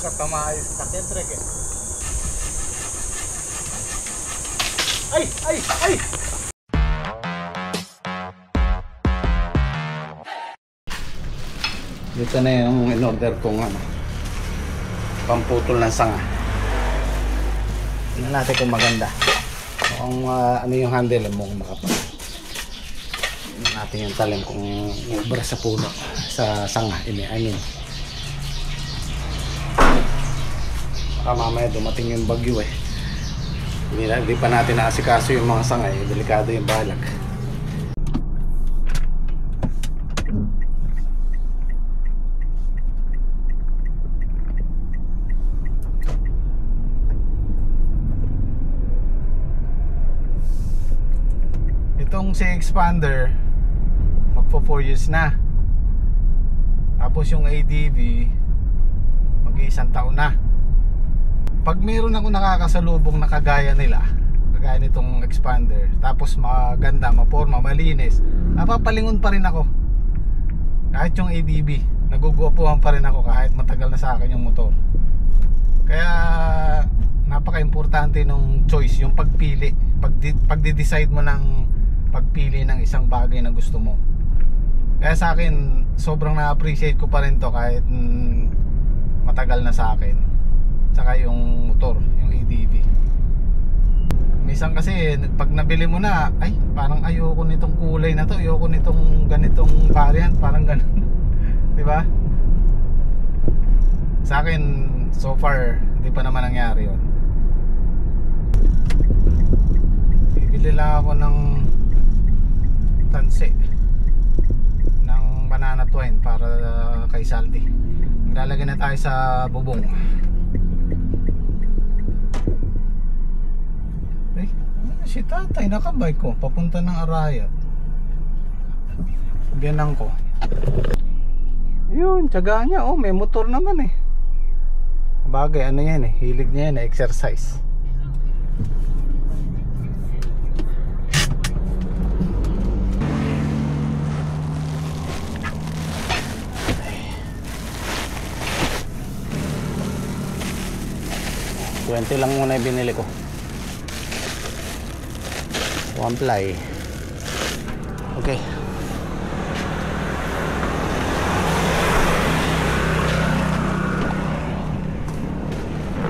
Katamaayos sa sakyan, Trek eh. Ay! Ay! Ay! Dito na yung in-order kong ano, pamputol ng sanga. Tingnan natin kung maganda. Kung ano yung handle mo kung makapal. Tingnan natin yung talim kung ubra sa puno, sa sanga. I mean, baka mamaya dumating yung bagyo eh. Hindi pa natin naasikaso yung mga sanga eh. Delikado yung balag. Itong si expander magpo 4 years na. Tapos yung ADV mag-iisang taon na. Pag meron ako nakakasalubong na kagaya nila, kagaya nitong expander, tapos maganda, maporma, malinis, napapalingon pa rin ako. Kahit yung ADV, naguguwapuhan pa rin ako kahit matagal na sa akin yung motor. Kaya napaka-importante nung choice, yung pagpili, pagde-decide mo ng pagpili ng isang bagay na gusto mo. Kaya sa akin, sobrang na-appreciate ko pa rin to kahit matagal na sa akin. Tsaka yung motor, yung ADV. Minsan kasi pag nabili mo na, ay parang ayoko nitong kulay na to, ayoko nitong ganitong variant, parang ganun. Di ba? Sa akin, so far, hindi pa naman nangyari yun. Bibili lang ako ng tansi ng banana twine para kay Saldi. Maglalagay na tayo sa bubong. Ay, si tatay nakabike ko papunta ng Arayat. Ganang ko. Yun, tiyaga niya. Oh, may motor naman eh. Bagay, ano yan eh, hilig niya yan eh, exercise. $20 lang muna yung binili ko. One ply. Okay.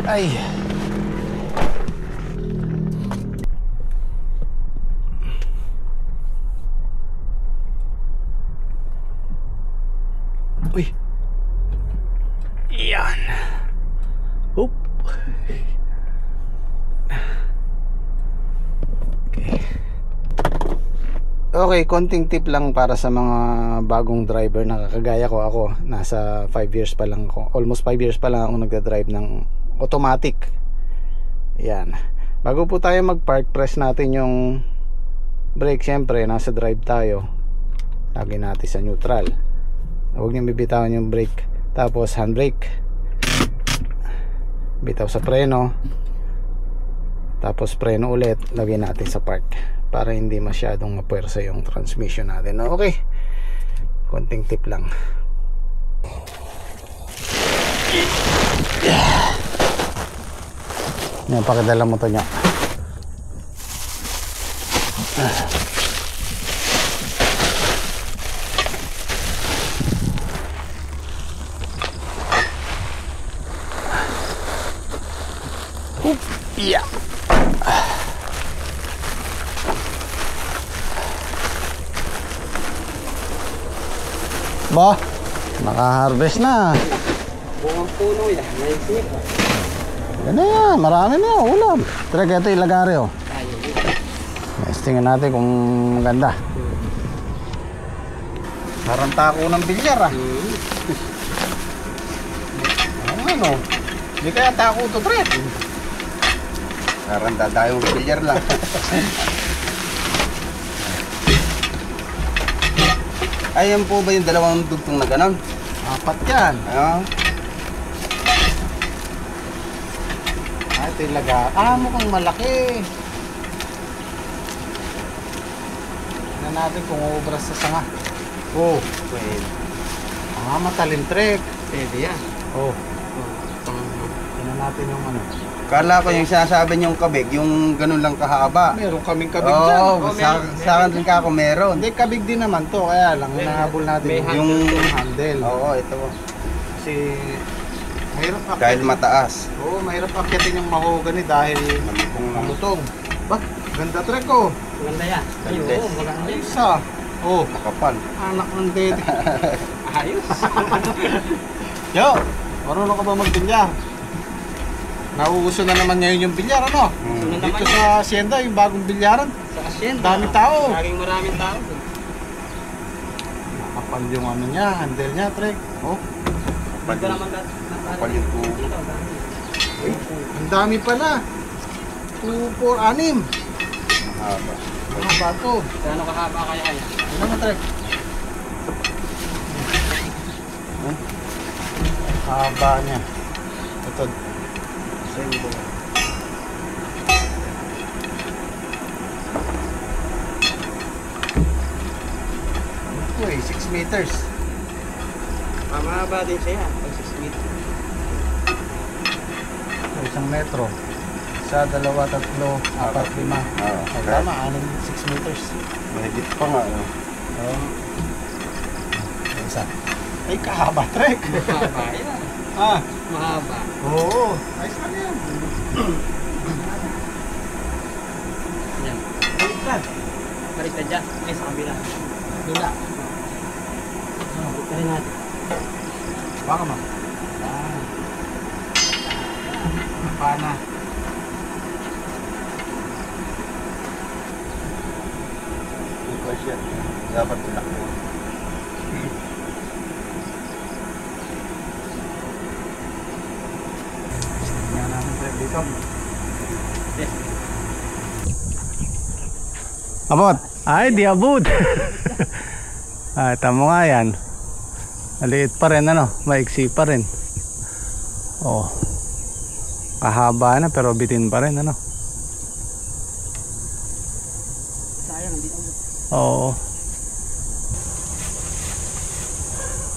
Ay. Uy. Yan. Oop. Okay, konting tip lang para sa mga bagong driver na kagaya ko. Ako, nasa 5 years pa lang ako. Almost 5 years pa lang ako nagda-drive ng automatic. Yan. Bago po tayo mag-park, press natin yung brake. Siyempre, nasa drive tayo. Lagay natin sa neutral. Huwag niyong bibitawan yung brake. Tapos handbrake. Bitaw sa preno. Tapos preno ulit. Lagay natin sa park para hindi masyadong mapuwersa yung transmission natin. Okay, konting tip lang. Yan, pakidala mo to niya. Yeah. Ba, naka-harvest na. Buong puno yan, may snip. Ganda yan, marami na yan, ulam. Tara, ito ilagari oh. Tingnan natin kung maganda. Parang tako ng bilyar ah. Ano? Hindi kaya tako to, Fred. Parang dadayong bilyar lang. Ayan po ba yung dalawang dugtong na ganon? 4 yan. Ano? Ito ilaga. Mukhang malaki. Tingnan natin kung uubras sa sanga. Oh, pwede. Matalim trek. Pwede yan. Oh. Pang natin yung ano. Kala ko yung sinasabi niyong kabig, yung ganun lang kahaba. Meron kaming kabig dyan. Oo, sa akin din ka ako meron. Hindi, kabig din naman to. Kaya lang, hinahabol natin yung handle. Oo, ito. Kasi mahirap akyatin. Dahil mataas. Oo, mahirap akyatin yung mahogany dahil malutong. Ba, ganda trek ko. Maganda yan. Ganda. Oo, maganda yan. Isa. Oh, Makapal. anak ng dede. Ayos. Yo, marunong ka ba magbilyar? Nauuso na naman ngayon yung bilyar, ano? Dito sa Hacienda, yung bagong bilyaran. Sa asyenda. Dami tao. Laging maraming tao. Nakapal yung ano niya, handle niya, trek. Oh, Dito naman dati. Makapal yung tubo. ang dami pala. 2, 4, 6. Mahaba. Mga bato. Gaano kahaba kaya kaya? Ano naman, trek? Haba niya. Ito. Ito eh, 6 meters. Mahaba din siya. Pag 6 meters. Ito, 1 metro. 1, 2, 3, 4, 5. Oo. Tama, 6 meters. Mahigit pa nga. No? Oo. Isa. Ay, kahaba trek. Mahaba yan. Ah, Mahaba. oo. Ayos lang yan. Yan. Baliktad. Baliktad dyan. Ay, sa kabila. Bila. Baliktad rin natin. Baka ma. Ah. Pana. Ito siya. Dapat tulak. Tingnan natin trek dito. Yes. Abot. Ay, di abot. Ah, tamo nga yan. Maliit pa rin, ano? Maiksi pa rin. Oh. Kahaba na pero bitin pa rin, ano? Sayang, hindi ako. Oo.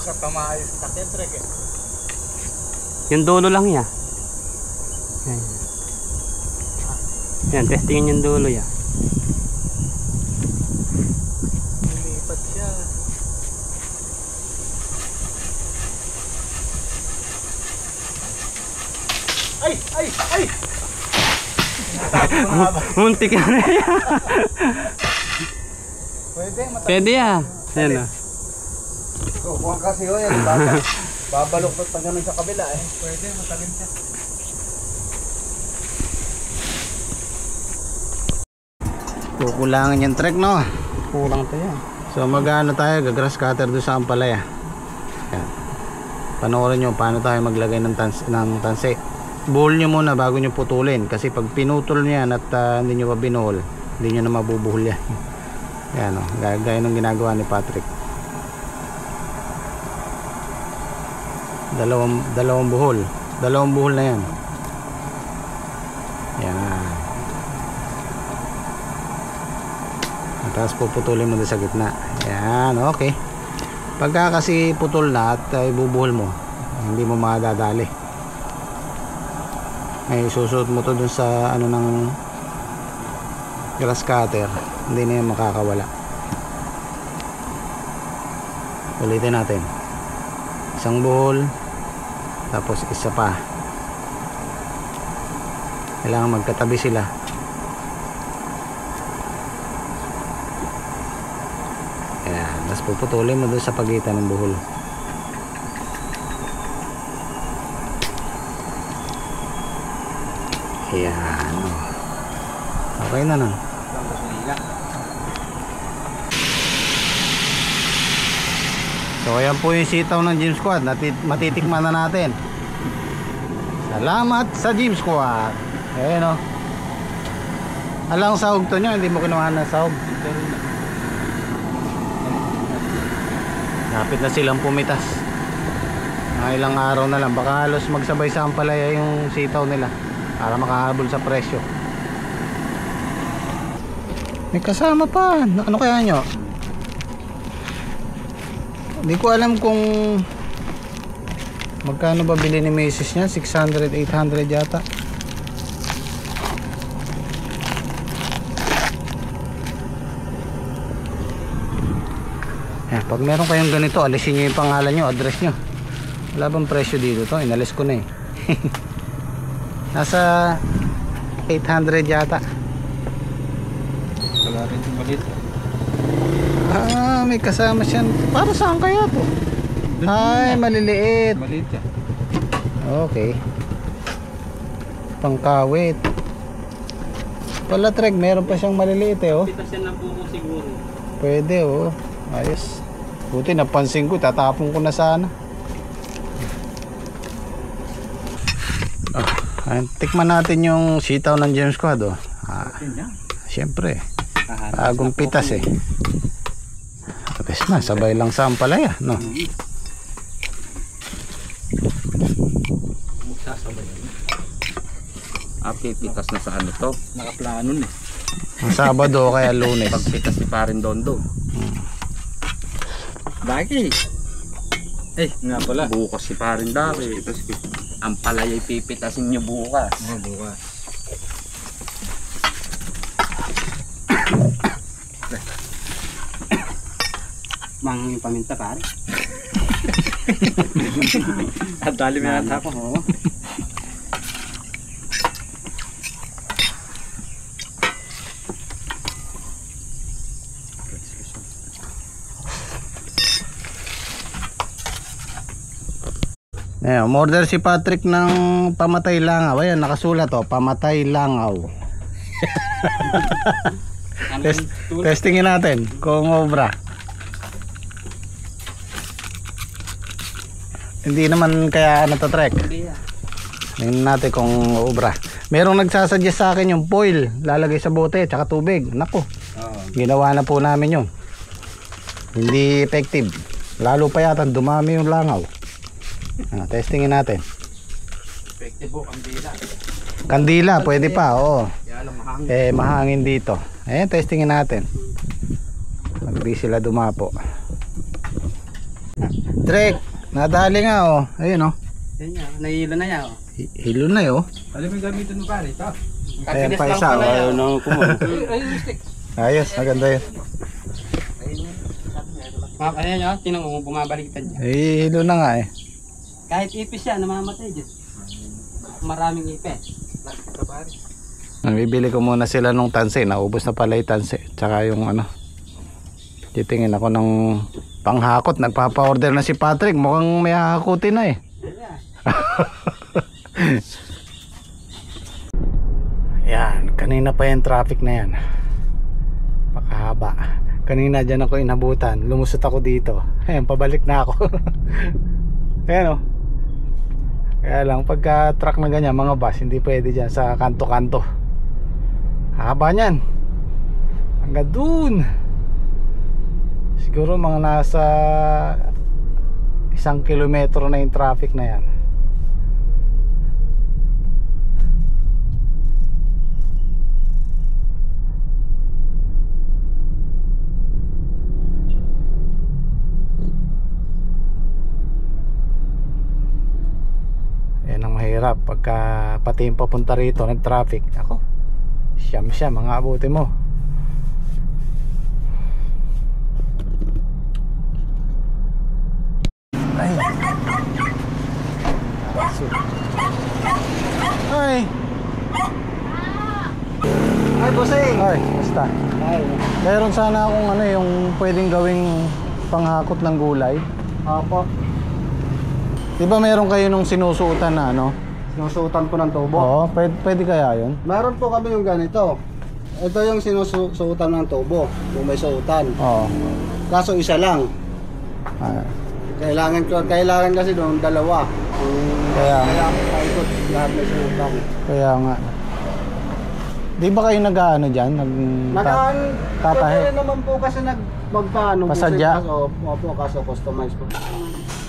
Sa pamayos sa trek eh. Yung dulo lang yan. Yan. Yan, testingin yung dulo yan. Lumipat siya. Ay! Ay! Ay! Muntik na yan. Pwede, Pwede ah. Yan ah. So, kuha kasi yun. Babaloktot pa ganun sa kabila eh. Pwede, matalim siya. Kukulangan yung trek, no? Kulang to yan. So mag-ano tayo, gagrass cutter doon sa ampalaya. Yan. Panoorin nyo paano tayo maglagay ng tanse. Buhol nyo muna bago nyo putulin. Kasi pag pinutol nyo yan at hindi nyo pa binuhol, hindi nyo na mabubuhol yan. Yan o, gaya ng ginagawa ni Patrick. Dalawang buhol. Dalawang buhol na yan. Yan. Tapos puputulin mo doon sa gitna. Yan, okay. Pagka kasi putol na at ibubuhol mo, hindi mo makadadali. Ay susuot mo to doon sa ano ng grass cutter, hindi na yan makakawala. Ulitin natin. Isang buhol, tapos isa pa. Kailangan magkatabi sila. Tapos puputulin mo doon sa pagitan ng buhol. Ayan. Okay na na. So ayan po yung sitaw ng Gym Squad. Matitikman na natin. Salamat sa Gym Squad. Ayan o. Alang sahog to nyo. Hindi mo kinuha ng sahog. Napit na silang pumitas. Mga ilang araw na lang. Baka halos magsabay sa ampalaya yung sitaw nila para makahabol sa presyo. May kasama pa. Ano kaya nyo? Hindi ko alam kung Magkano ba bili ni Macy's niya? 600, 800 yata. Pag meron kayong ganito, alisin nyo yung pangalan nyo, address nyo. Wala bang presyo dito to? Inalis ko na eh. Nasa 800 yata. Wala rin yung maliit. May kasama siyan. Para saan kaya to? Ay, maliliit. Maliit yan. Okay. Pangkawit. Pala Trek, meron pa siyang maliliit eh oh. Pitas yan na po ko siguro. Pwede oh. Ayos. Buti napansin ko, tatapon ko na sana. Tikman natin yung sitaw ng James Squad oh. Siyempre. Bagong pitas eh. Tapos na, sabay lang sa ampalaya, no? Pitas na sa ano to? Nakaplano eh. Ang Sabado kaya Lunes. Pagpitas ni Parin Dondo. Daki. Nga pala. Bukas si Parin Daki. Ang palaya'y pipitasin niyo bukas. Bukas. Mang yung paminta pare. At dali mo yata ako. Umorder si Patrick ng pamatay langaw. Ayan, nakasulat oh, pamatay langaw. Testingin natin kung obra. Hindi naman kaya ano to Trek. Tingnan natin kung obra. Merong nagsasuggest sa akin yung foil, lalagay sa bote tsaka tubig. Nako. Ginawa na po namin yun. Hindi effective. Lalo pa yata dumami yung langaw. Testingin natin. Effective po, kandila. Kandila, pwede pa, oo. Mahangin. Mahangin dito. Testingin natin. Hindi sila dumapo. Trek, nadali nga oh. Ayun oh. Yan yan, nahihilo na yan oh. Hilo na oh. Alam mo yung gamitin mo pare, ito. Ayan pa isa. Ayaw na ayos, maganda yun. Ayan nyo, tinang bumabaliktad niya. Hilo na nga eh. Kahit ipis yan, namamatay dyan. Maraming ipis. Bibili ko muna sila nung tanse. Naubos na pala yung tanse. Tsaka yung ano. Titingin ako ng panghakot. Nagpapa-order na si Patrick. Mukhang may hahakutin na eh. Yan. Kanina pa yung traffic na yan. Pakahaba. Kanina dyan ako inabutan. Lumusot ako dito. Ayan, pabalik na ako. Ayan o. Kaya lang pagka truck na ganyan, mga bus, hindi pwede dyan sa kanto-kanto. Haba nyan. Hanggang dun. Siguro mga nasa 1 kilometro na yung traffic na yan. Yan ang mahirap pagka pati yung papunta rito nag traffic. Ako, siyam mga abuti mo. Ay. Ay. Ay, bossing! Ay, basta. Meron sana akong ano yung pwedeng gawing panghakot ng gulay. Apo. Di ba meron kayo nung sinusuotan na ano? Sinusuotan ko ng tubo. Oo, pwede kaya yun? Meron po kami yung ganito. Ito yung sinusuotan ng tubo. Kung may suotan. Oo. Kaso isa lang. Ah, Kailangan kasi doon dalawa. Kaya ikot lahat may suotan. kaya nga. Di ba kayo nag-ano dyan? Nagaan, tatahe? pwede naman po kasi magpaano. Pasadya? Opo, kaso customize po.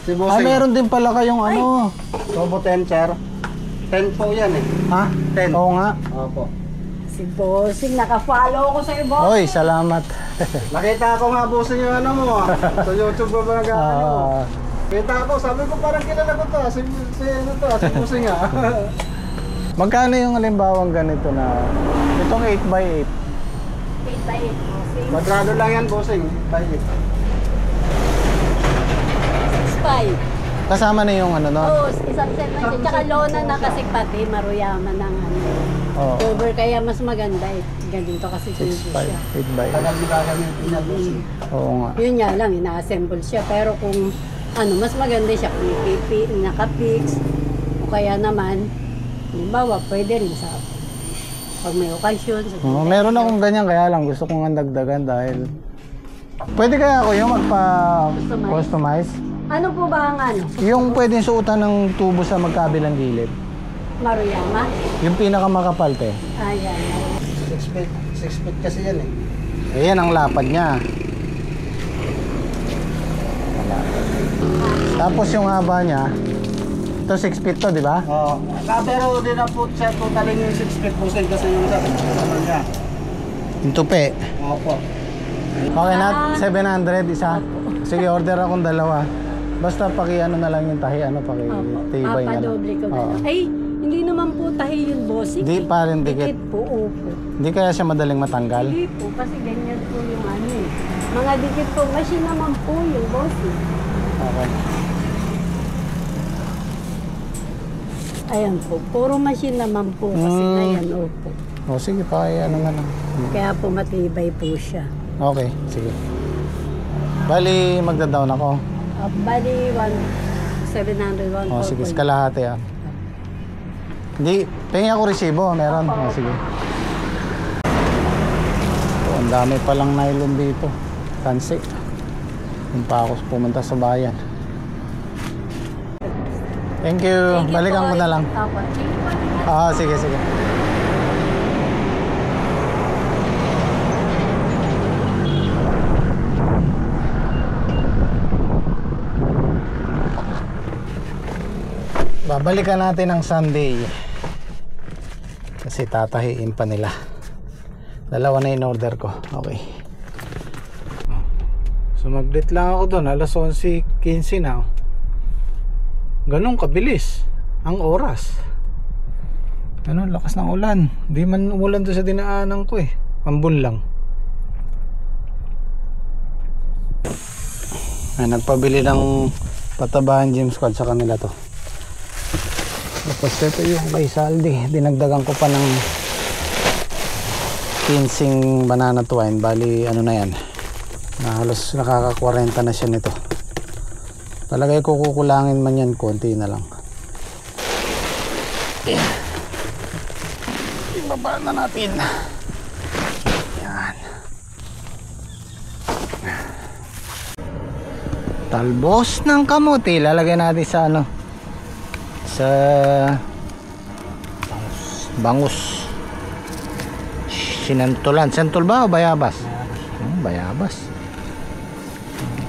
Si Ah, Bossing, meron din pala kayong ano. Turbo 10 sir. 10 po yan eh. Ha? 10. Oo nga. Opo. Si Bossing, naka-follow ko sa iyo, Bossing. Oy, salamat. Nakita ko nga Bossing yung ano mo ah. Sa YouTube ba nag-ano mo? Kita ako, sabi ko parang kilala ko to. Si ano to, si Busing ah. Magkano yung halimbawang ganito na itong 8x8? 8x8 bossing. Kwadrado lang yan, Busing. Tayo. 6.5. Kasama na yung ano no? Oo, isang set na siya. Tsaka lona na kasi pati, maruyaman ng ano. Oo. Cover, kaya mas maganda eh. Ganito kasi tubo 6x8 siya. 8x8. Tagal di kaya yung pinya, Busing. Oo nga. Yun nga lang, ina-assemble siya. Pero kung ano, mas maganda siya kung naka-fix. O kaya naman, halimbawa, pwede rin sa pag may okasyon. Meron akong ganyan kaya lang gusto kong dagdagan dahil pwede kaya ako yung magpa-customize? Ano po ba ang ano? Yung pwedeng suotan ng tubo sa magkabilang gilid. Maruyama? Yung pinakamakapal te. Ayan. 6 feet kasi yan eh. Ayan ang lapad niya. Tapos yung haba niya, ito 6 feet to, di ba? Oo. Pero din na po siya totaling yung 6 feet, Busing, kasi yung sa ano niya. Yung tupi. Opo. Okay na, 700 isa. Sige, order akong dalawa. Basta ano na lang yung tahi, tibay na lang. Papadoble ko na Oo. lang. Ay, hindi naman po tahi yun, bossing. Di pa rin dikit. Dikit po, opo. Hindi kaya siya madaling matanggal? Hindi po, kasi ganyan po yung ano eh. Mga dikit po, machine naman po yung bossing. Okay. Ayan po, puro machine naman po kasi ayan, opo. O sige, ano na lang. Kaya po matibay po siya. Okay, sige. Bali, magda-down ako. Bali, 700, 1 O sige, kalahati ah. Hindi, tingin ako resibo, meron. O sige. O, ang dami palang nylon dito. Fancy. Kung pa ako pumunta sa bayan. Thank you. Balikan ko na lang. Sige, sige. Babalikan natin ang Sunday kasi tatahiin pa nila. Dalawa na in order ko. Okay. Sumaglit lang ako doon. Alas 11:15 na. Ganun kabilis ang oras. Lakas ng ulan. Di man umulan doon sa dinaanan ko eh. Ambon lang. Nagpabili ng patabahan gym squad sa kanila to. Tapos ito yung kay Saldi, dinagdagan ko pa ng kinsing banana twine. Bali ano na yan, halos nakaka 40 na siya nito. Talagay ko kukulangin man yan, konti na lang. Ibaba na natin yan. Talbos ng kamote, lalagay natin sa sa bangus. Sinantulan. Santol ba o bayabas? Bayabas.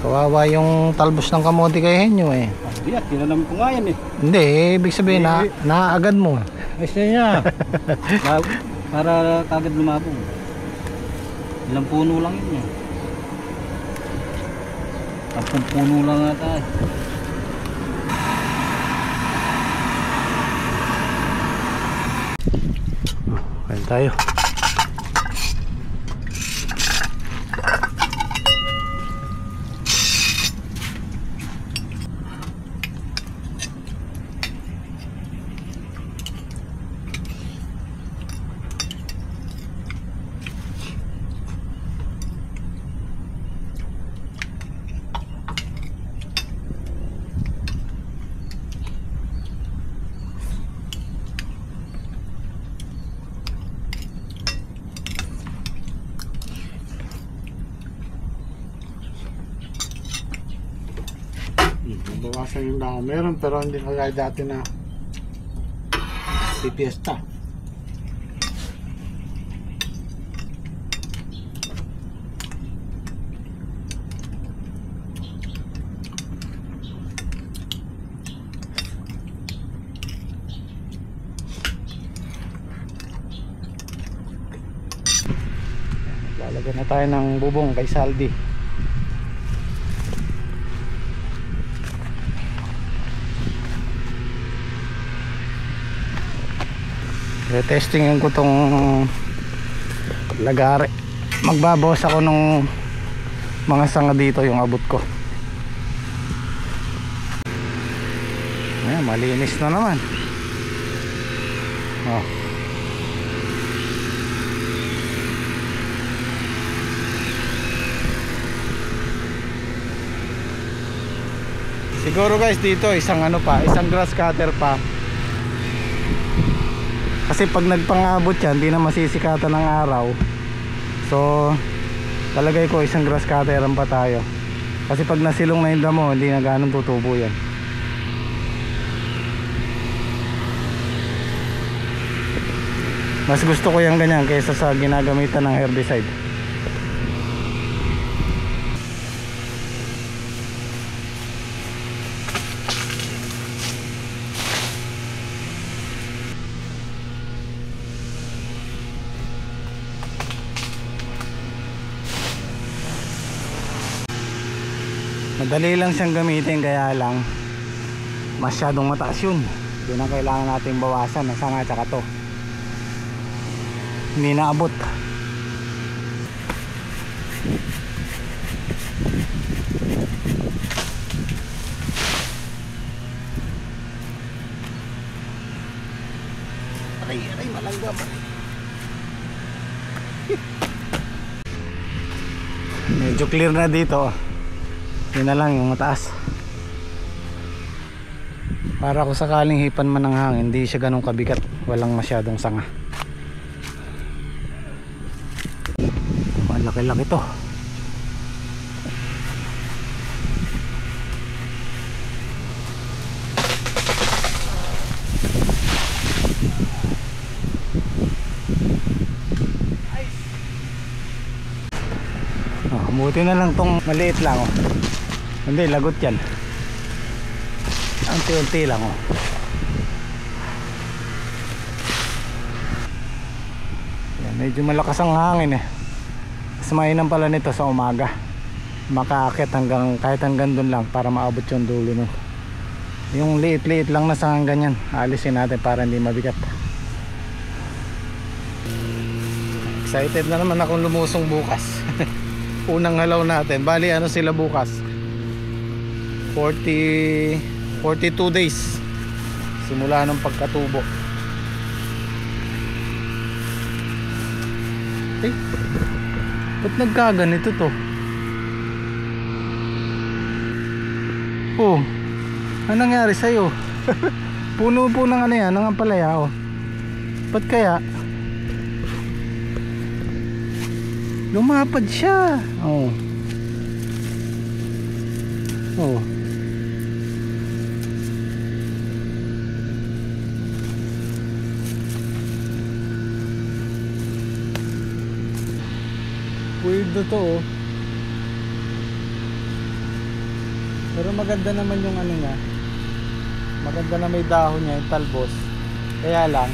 Kawawa yung talbos ng kamote kay Henyo eh. Hindi, tinanam ko nga yan eh. Hindi, ibig sabihin na naaagad mo. Ayos na niya. Para kagad lumabong. Ilang puno lang yun eh. 10 puno lang ata eh. Kain tayo. Bawasan yung dako. Meron pero hindi kagaya dati na pipiesta. Lalagyan na tayo ng bubong kay Saldi. Retestingin ko tong lagari. Magbabawas ako nung mga sanga dito yung abot ko. Ayan, malinis na naman. Oh. Siguro guys dito isang isang grass cutter pa. Kasi pag nagpangabot yan, hindi na masisikatan ng araw. So talagay ko isang grass cutteran pa tayo. Kasi pag nasilong na yung damo, hindi na ganun tutubo yan. Mas gusto ko yung ganyan kaysa sa ginagamitan ng herbicide. Madali lang siyang gamitin, kaya lang masyadong mataas yun. Yun ang kailangan natin bawasan, nasa nga tsaka to. Hindi naabot. Aray, malanggam. Medyo clear na dito. Yun na lang yung mataas. Para kung sakaling hipan man ng hangin, hindi siya ganun kabigat. Walang masyadong sanga. Malaki-laki to. Buti na lang tong maliit lang oh. Hindi, lagot yan. Unti-unti lang oh. Yan, medyo malakas ang hangin eh. Mas mainam pala nito sa umaga. Makaakit hanggang, kahit hanggang dun lang para maabot yung dulo no. Yung liit-liit lang na sangang ganyan, alisin natin para hindi mabigat. Excited na naman akong lumusong bukas. Unang halaw natin. Bali ano sila bukas? 42 days simula ng pagkatubo. Eh, ba't nagkaganito to? Oh, ano nangyari sa'yo? Puno po ng ano yan, ng ampalaya oh. Ba't kaya? Lumapad siya. Oh. Oh. Weird to oh. Pero maganda naman yung ano niya. Maganda na may dahon niya, yung talbos. Kaya lang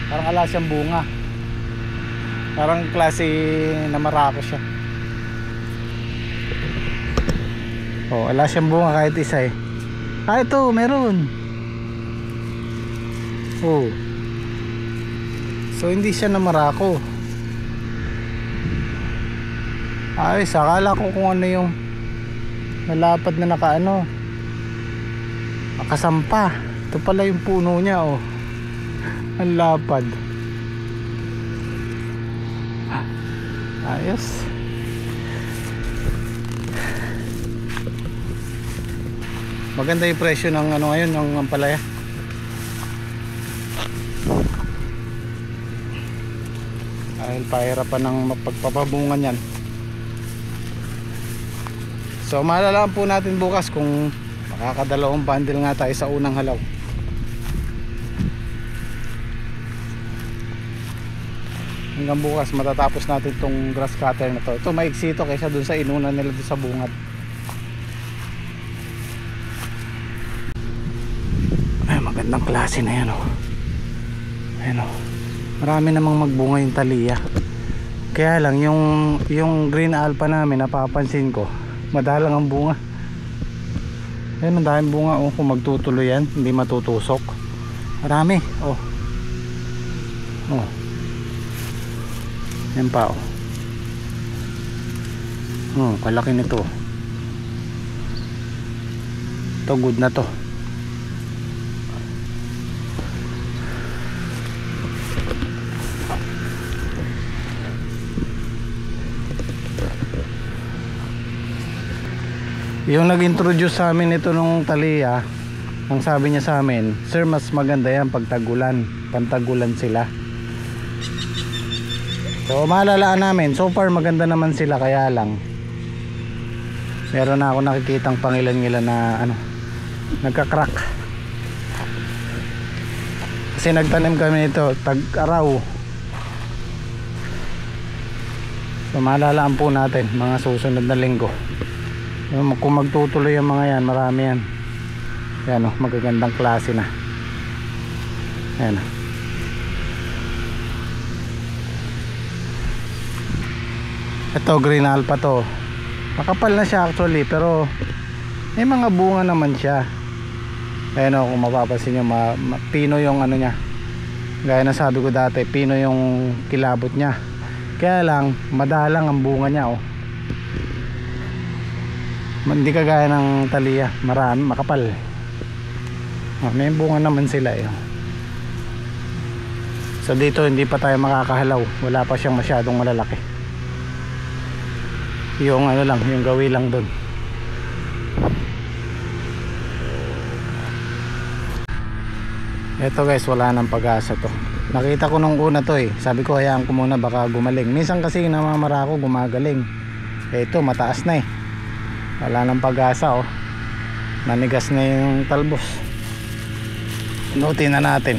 parang ala siyang bunga. Parang klase na marako siya. Oh, wala siyang bunga kahit isa eh. Ah, ito, meron. Oh. So hindi siya na marako. Ayos, akala ko kung ano yung nalapad na nakaano. Nakasampa. Ito pala yung puno niya oh. Ang lapad. Ayos. Maganda yung presyo ng ano ngayon, ng ampalaya. Dahil pahirapan ng pagpapabungan yan. So malalaman po natin bukas kung makakadalawang bundle nga tayo sa unang halaw. Hanggang bukas matatapos natin tong grass cutter na to. Ito maiksi ito kaysa dun sa inuna nila dun sa bungad. Ay, magandang klase na yan oh. Ayan oh. Marami namang magbunga yung taliya. Kaya lang yung green alpha namin napapansin ko madalang ang bunga. Ayan, ang daming bunga oh. Kung magtutuloy yan hindi matutusok. Marami oh. Oh. Yan pa oh. Kalaki nito. Ito good na to. Yung nag-introduce sa amin ito nung Thalia, ang sabi niya sa amin, sir, mas maganda yan pag tagulan, pantagulan sila. So maalalaan namin, so far maganda naman sila, kaya lang meron na ako nakikitang pangilan-ngilan na ano, nagka-crack. Kasi nagtanim kami nito tag-araw. So maalalaan po natin mga susunod na linggo. Kung magtutuloy yung mga yan, marami yan. Yan o, magagandang klase na. Yan o. Ito green alpha to. Makapal na siya actually, pero may mga bunga naman siya. Ayan o, kung mapapansin nyo, pino yung ano niya. Gaya na sabi ko dati, pino yung kilabot niya. Kaya lang, madalang ang bunga niya o. Hindi kagaya ng Thalia, marami, makapal. May bunga naman sila eh. So dito hindi pa tayo makakahalaw, wala pa siyang masyadong malalaki. Yung ano lang, yung gawi lang doon. Eto guys, wala nang pag-asa to. Nakita ko nung una to eh. Sabi ko hayaan ko muna, baka gumaling. Minsan kasi namamara ko gumagaling. Eto mataas na eh. Wala nang pag-asa oh. Nanigas na yung talbos. Inutin na natin.